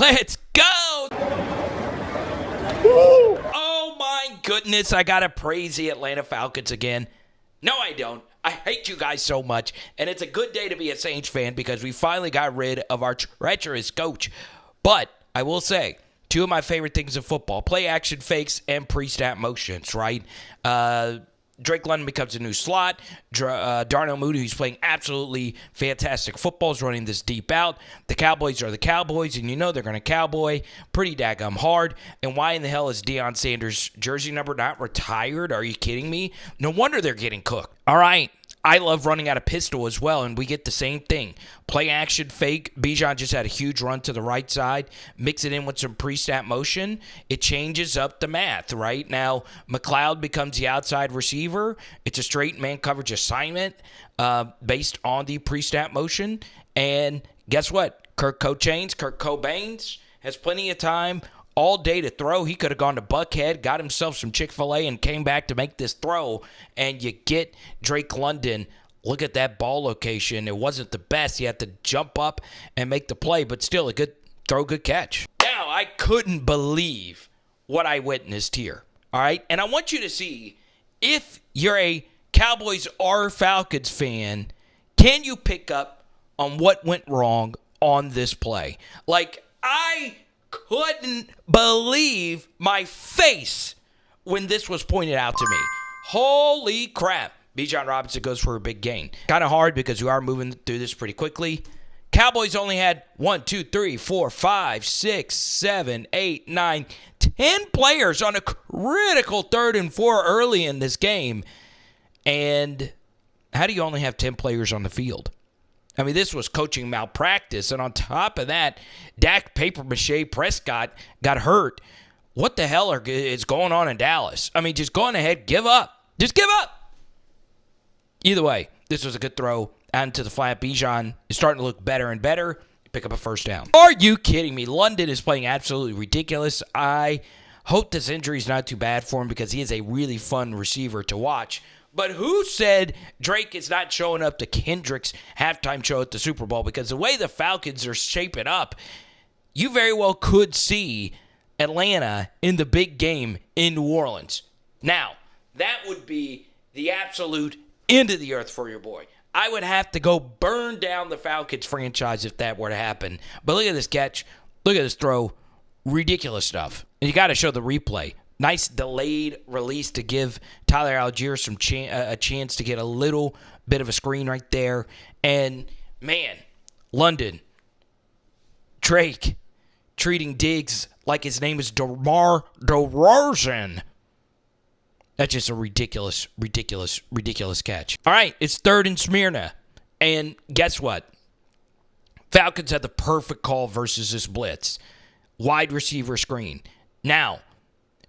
Let's go! Woo! Oh my goodness, I gotta praise the Atlanta Falcons again. No, I don't. I hate you guys so much, and it's a good day to be a Saints fan because we finally got rid of our treacherous coach. But I will say, two of my favorite things in football, play action fakes and pre-snap motions, right? Drake London becomes a new slot. Darnell Mooney, who's playing absolutely fantastic football, is running this deep out. The Cowboys are the Cowboys, and you know they're going to cowboy pretty daggum hard. And why in the hell is Deion Sanders' jersey number not retired? Are you kidding me? No wonder they're getting cooked. All right. I love running out of pistol as well, and we get the same thing. Play action fake. Bijan just had a huge run to the right side. Mix it in with some pre-snap motion. It changes up the math, right? Now, McLeod becomes the outside receiver. It's a straight man coverage assignment based on the pre-snap motion. And guess what? Kirk Cobains has plenty of time all day to throw. He could have gone to Buckhead, got himself some Chick-fil-A, and came back to make this throw. And you get Drake London. Look at that ball location. It wasn't the best. He had to jump up and make the play, but still a good throw, good catch. Now, I couldn't believe what I witnessed here. All right? And I want you to see, if you're a Cowboys or Falcons fan, can you pick up on what went wrong on this play? Like, I couldn't believe my face when this was pointed out to me. Holy crap. Bijan Robinson goes for a big gain. Kind of hard because we are moving through this pretty quickly. Cowboys only had 1, 2, 3, 4, 5, 6, 7, 8, 9, 10 players on a critical 3rd and 4 early in this game. And how do you only have 10 players on the field? I mean, this was coaching malpractice. And on top of that, Dak papier-mâché Prescott got hurt. What the hell is going on in Dallas? I mean, just go on ahead, give up. Just give up. Either way, this was a good throw out into the flat. Bijan is starting to look better and better. Pick up a first down. Are you kidding me? London is playing absolutely ridiculous. I hope this injury is not too bad for him because he is a really fun receiver to watch. But who said Drake is not showing up to Kendrick's halftime show at the Super Bowl? Because the way the Falcons are shaping up, you very well could see Atlanta in the big game in New Orleans. Now, that would be the absolute end of the earth for your boy. I would have to go burn down the Falcons franchise if that were to happen. But look at this catch. Look at this throw. Ridiculous stuff. And you got to show the replay. Nice delayed release to give Tyler Algier some a chance to get a little bit of a screen right there. And, man, London, Drake, treating Diggs like his name is DeMar DeRozan. That's just a ridiculous catch. All right, it's 3rd and Smyrna. And guess what? Falcons had the perfect call versus this blitz. Wide receiver screen. Now,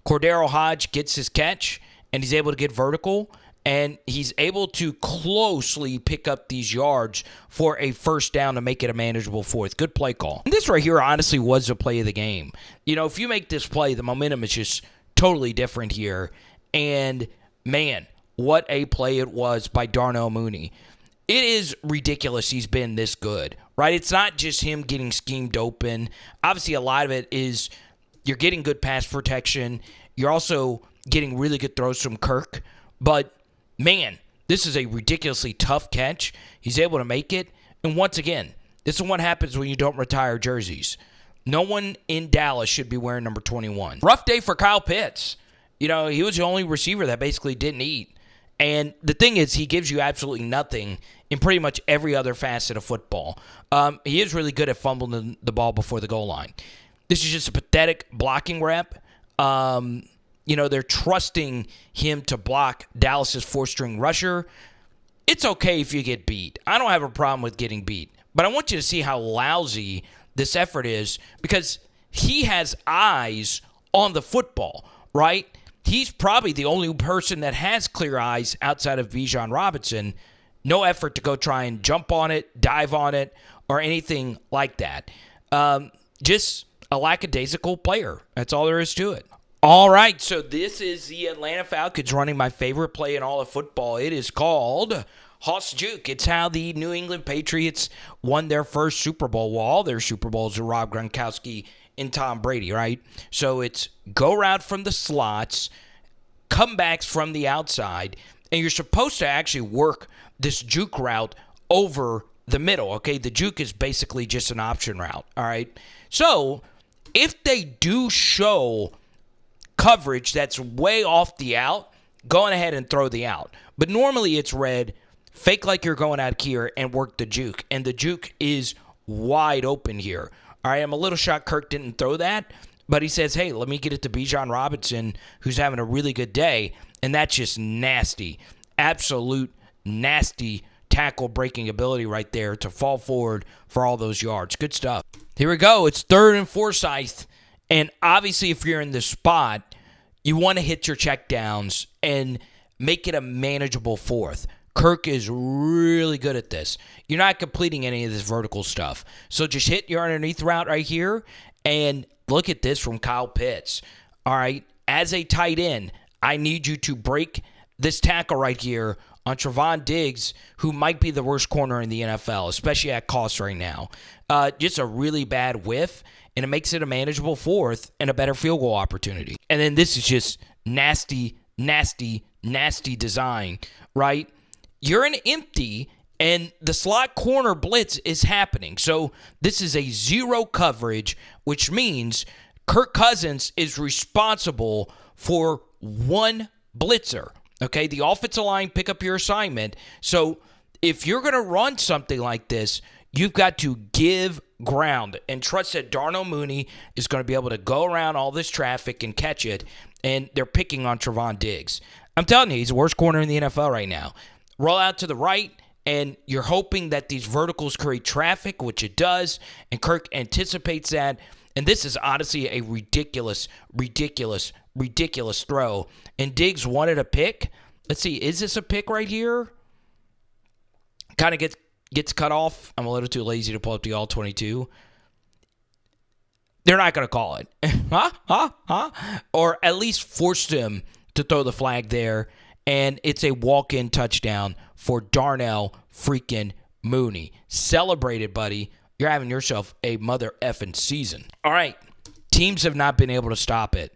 Cordero Hodge gets his catch, and he's able to get vertical, and he's able to closely pick up these yards for a first down to make it a manageable 4th. Good play call. And this right here honestly was the play of the game. You know, if you make this play, the momentum is just totally different here. And, man, what a play it was by Darnell Mooney. It is ridiculous he's been this good, right? It's not just him getting schemed open. Obviously, a lot of it is you're getting good pass protection. You're also getting really good throws from Kirk. But, man, this is a ridiculously tough catch. He's able to make it. And once again, this is what happens when you don't retire jerseys. No one in Dallas should be wearing number 21. Rough day for Kyle Pitts. You know, he was the only receiver that basically didn't eat. And the thing is, he gives you absolutely nothing in pretty much every other facet of football. He is really good at fumbling the ball before the goal line. This is just a pathetic blocking rep. You know, they're trusting him to block Dallas's 4th-string rusher. It's okay if you get beat. I don't have a problem with getting beat. But I want you to see how lousy this effort is because he has eyes on the football, right? He's probably the only person that has clear eyes outside of Bijan Robinson. No effort to go try and jump on it, dive on it, or anything like that. Just a lackadaisical player. That's all there is to it. All right, so this is the Atlanta Falcons running my favorite play in all of football. It is called Hoss juke. It's how the New England Patriots won their first Super Bowl. Well, all their Super Bowls are Rob Gronkowski and Tom Brady, right? So it's go route from the slots, comebacks from the outside, and you're supposed to actually work this juke route over the middle, okay? The juke is basically just an option route, all right? So if they do show coverage that's way off the out, go ahead and throw the out. But normally it's read, fake like you're going out here and work the juke. And the juke is wide open here. All right, I'm a little shocked Kirk didn't throw that. But he says, hey, let me get it to Bijan Robinson, who's having a really good day. And that's just nasty. Absolute nasty tackle breaking ability right there to fall forward for all those yards. Good stuff. Here we go. It's 3rd and Forsyth. And obviously, if you're in this spot, you want to hit your checkdowns and make it a manageable 4th. Kirk is really good at this. You're not completing any of this vertical stuff. So just hit your underneath route right here. And look at this from Kyle Pitts. All right, as a tight end, I need you to break this tackle right here on Trevon Diggs, who might be the worst corner in the NFL, especially at cost right now. Just a really bad whiff. And it makes it a manageable 4th and a better field goal opportunity. And then this is just nasty, nasty, nasty design, right? You're an empty, and the slot corner blitz is happening. So this is a zero coverage, which means Kirk Cousins is responsible for one blitzer. Okay, the offensive line pick up your assignment. So if you're going to run something like this, you've got to give ground and trust that Darnell Mooney is going to be able to go around all this traffic and catch it, and they're picking on Trevon Diggs. I'm telling you, he's the worst corner in the NFL right now. Roll out to the right, and you're hoping that these verticals create traffic, which it does, and Kirk anticipates that. And this is honestly a ridiculous throw. And Diggs wanted a pick. Let's see, is this a pick right here? Kind of gets cut off. I'm a little too lazy to pull up the all-22. They're not going to call it. Or at least force them to throw the flag there. And it's a walk-in touchdown for Darnell freaking Mooney. Celebrate it, buddy. You're having yourself a mother effing season. All right. Teams have not been able to stop it.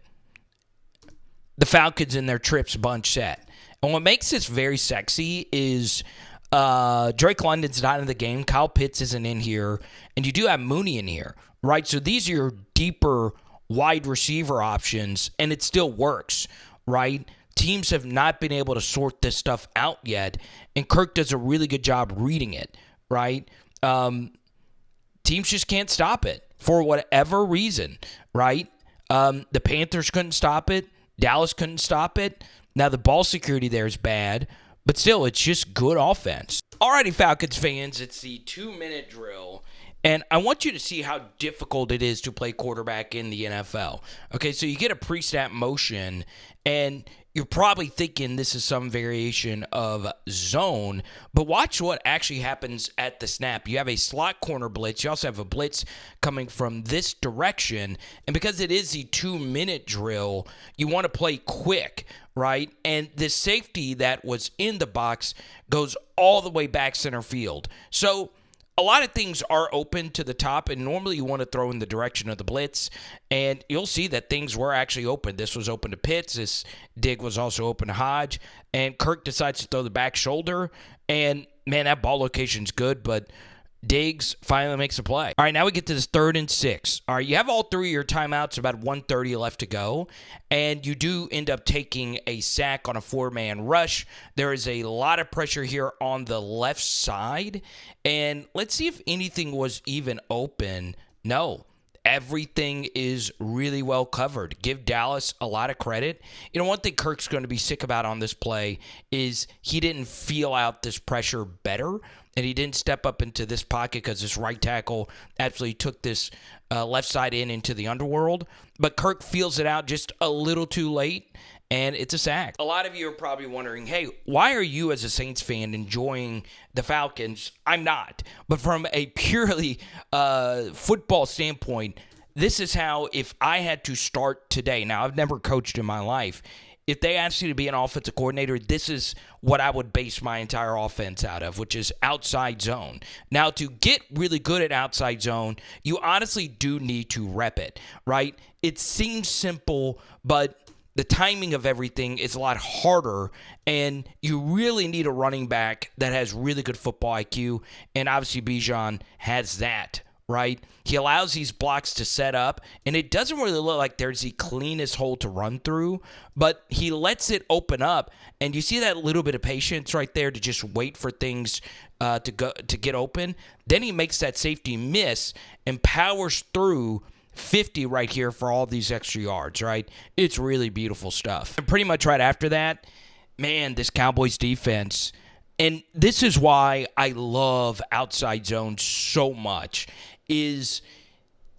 The Falcons in their trips bunch set. And what makes this very sexy is Drake London's not in the game. Kyle Pitts isn't in here. And you do have Mooney in here, right? So these are your deeper wide receiver options, and it still works, right? Teams have not been able to sort this stuff out yet, and Kirk does a really good job reading it, right? Teams just can't stop it for whatever reason, right? The Panthers couldn't stop it. Dallas couldn't stop it. Now, the ball security there is bad, but still, it's just good offense. Alrighty, Falcons fans, it's the 2-minute drill, and I want you to see how difficult it is to play quarterback in the NFL. Okay, so you get a pre-snap motion, and you're probably thinking this is some variation of zone, but watch what actually happens at the snap. You have a slot corner blitz. You also have a blitz coming from this direction, and because it is the 2-minute drill, you want to play quick, right? And the safety that was in the box goes all the way back center field. So a lot of things are open to the top, and normally you want to throw in the direction of the blitz, and you'll see that things were actually open. This was open to Pitts. This dig was also open to Hodge, and Kirk decides to throw the back shoulder, and, man, that ball location's good, but Diggs finally makes a play. All right, now we get to this 3rd and 6. All right, you have all three of your timeouts, about 1:30 left to go, and you do end up taking a sack on a 4-man rush. There is a lot of pressure here on the left side, and let's see if anything was even open. No. Everything is really well covered. Give Dallas a lot of credit. You know, one thing Kirk's going to be sick about on this play is he didn't feel out this pressure better, and he didn't step up into this pocket because this right tackle absolutely took this left side into the underworld. But Kirk feels it out just a little too late, and it's a sack. A lot of you are probably wondering, hey, why are you as a Saints fan enjoying the Falcons? I'm not. But from a purely football standpoint, this is how, if I had to start today, now I've never coached in my life, if they asked you to be an offensive coordinator, this is what I would base my entire offense out of, which is outside zone. Now, to get really good at outside zone, you honestly do need to rep it, right? It seems simple, but the timing of everything is a lot harder, and you really need a running back that has really good football IQ, and obviously Bijan has that, right? He allows these blocks to set up, and it doesn't really look like there's the cleanest hole to run through, but he lets it open up, and you see that little bit of patience right there to just wait for things to get open. Then he makes that safety miss and powers through 50 right here for all these extra yards, right? It's really beautiful stuff. And pretty much right after that, man, this Cowboys defense, and this is why I love outside zone so much, is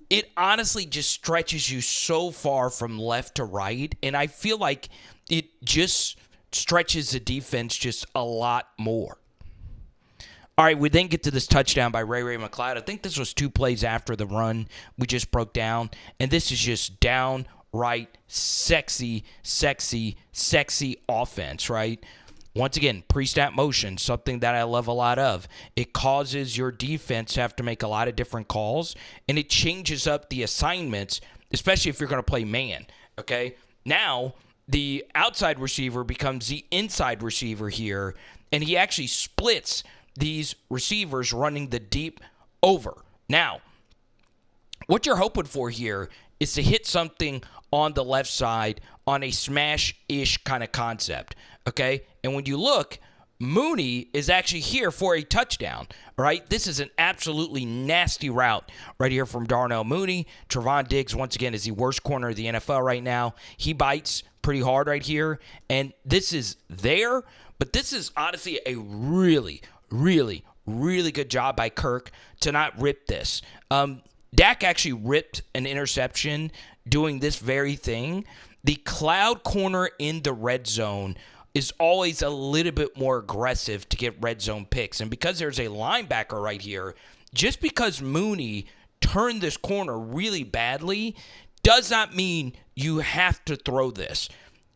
it honestly just stretches you so far from left to right, and I feel like it just stretches the defense just a lot more. All right, we then get to this touchdown by Ray McCloud. I think this was 2 plays after the run we just broke down, and this is just downright sexy offense, right? Once again, pre-snap motion, something that I love a lot of. It causes your defense to have to make a lot of different calls, and it changes up the assignments, especially if you're going to play man, okay? Now, the outside receiver becomes the inside receiver here, and he actually splits these receivers running the deep over. Now, what you're hoping for here is to hit something on the left side on a smash-ish kind of concept, okay? And when you look, Mooney is actually here for a touchdown, right? This is an absolutely nasty route right here from Darnell Mooney. Trevon Diggs, once again, is the worst corner of the NFL right now. He bites pretty hard right here, and this is there, but this is honestly a really good job by Kirk to not rip this. Dak actually ripped an interception doing this very thing. The cloud corner in the red zone is always a little bit more aggressive to get red zone picks. And because there's a linebacker right here, just because Mooney turned this corner really badly does not mean you have to throw this.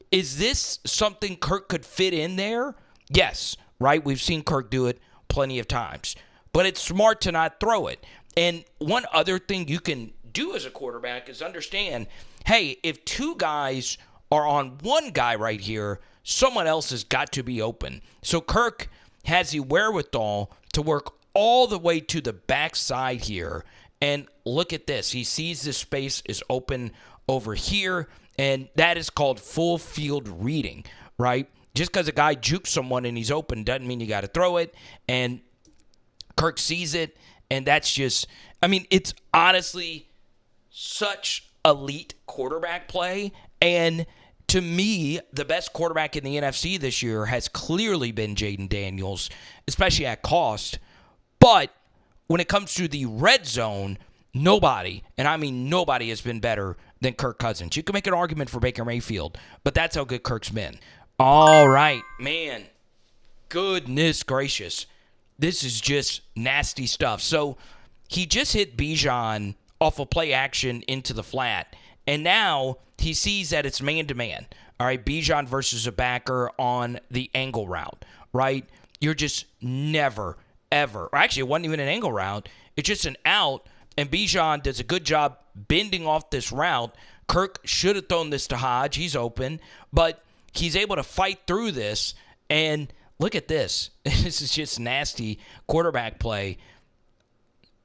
Is this something Kirk could fit in there? Yes, right? We've seen Kirk do it plenty of times. But it's smart to not throw it. And one other thing you can do as a quarterback is understand, hey, if 2 guys are on 1 guy right here, someone else has got to be open. So Kirk has the wherewithal to work all the way to the backside here. And look at this. He sees this space is open over here, and that is called full field reading, right? Just because a guy jukes someone and he's open doesn't mean you got to throw it. And Kirk sees it, and that's just, I mean, it's honestly such elite quarterback play. And to me, the best quarterback in the NFC this year has clearly been Jaden Daniels, especially at cost. But when it comes to the red zone, nobody, and I mean nobody, has been better than Kirk Cousins. You can make an argument for Baker Mayfield, but that's how good Kirk's been. All right, man. Goodness gracious. This is just nasty stuff. So he just hit Bijan off of play action into the flat, and now he sees that it's man-to-man. All right, Bijan versus a backer on the angle route, right? You're just never, ever, or actually it wasn't even an angle route. It's just an out, and Bijan does a good job bending off this route. Kirk should have thrown this to Hodge. He's open, but he's able to fight through this, and look at this. This is just nasty quarterback play.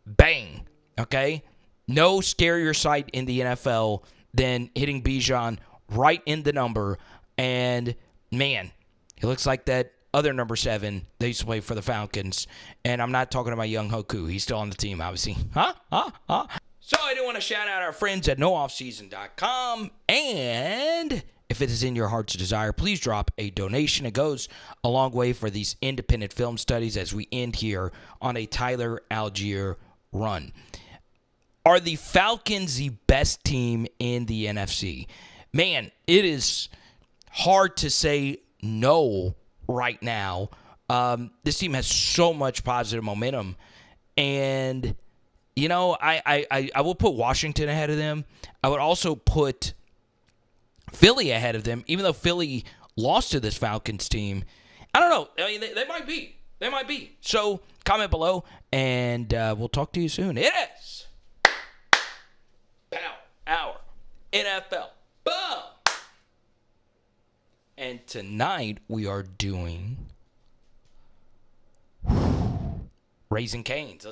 Bang, okay? No scarier sight in the NFL than hitting Bijan right in the number, and, man, he looks like that other number 7 that used to play for the Falcons, and I'm not talking about young Hoku. He's still on the team, obviously. So I do want to shout out our friends at nooffseason.com, and if it is in your heart's desire, please drop a donation. It goes a long way for these independent film studies as we end here on a Tyler Algier run. Are the Falcons the best team in the NFC? Man, it is hard to say no right now. This team has so much positive momentum. And, you know, I will put Washington ahead of them. I would also put Philly ahead of them, even though Philly lost to this Falcons team. I don't know. I mean, they might be. They might be. So comment below, and we'll talk to you soon. It is Power Hour NFL. Boom! And tonight we are doing Raising Cane's.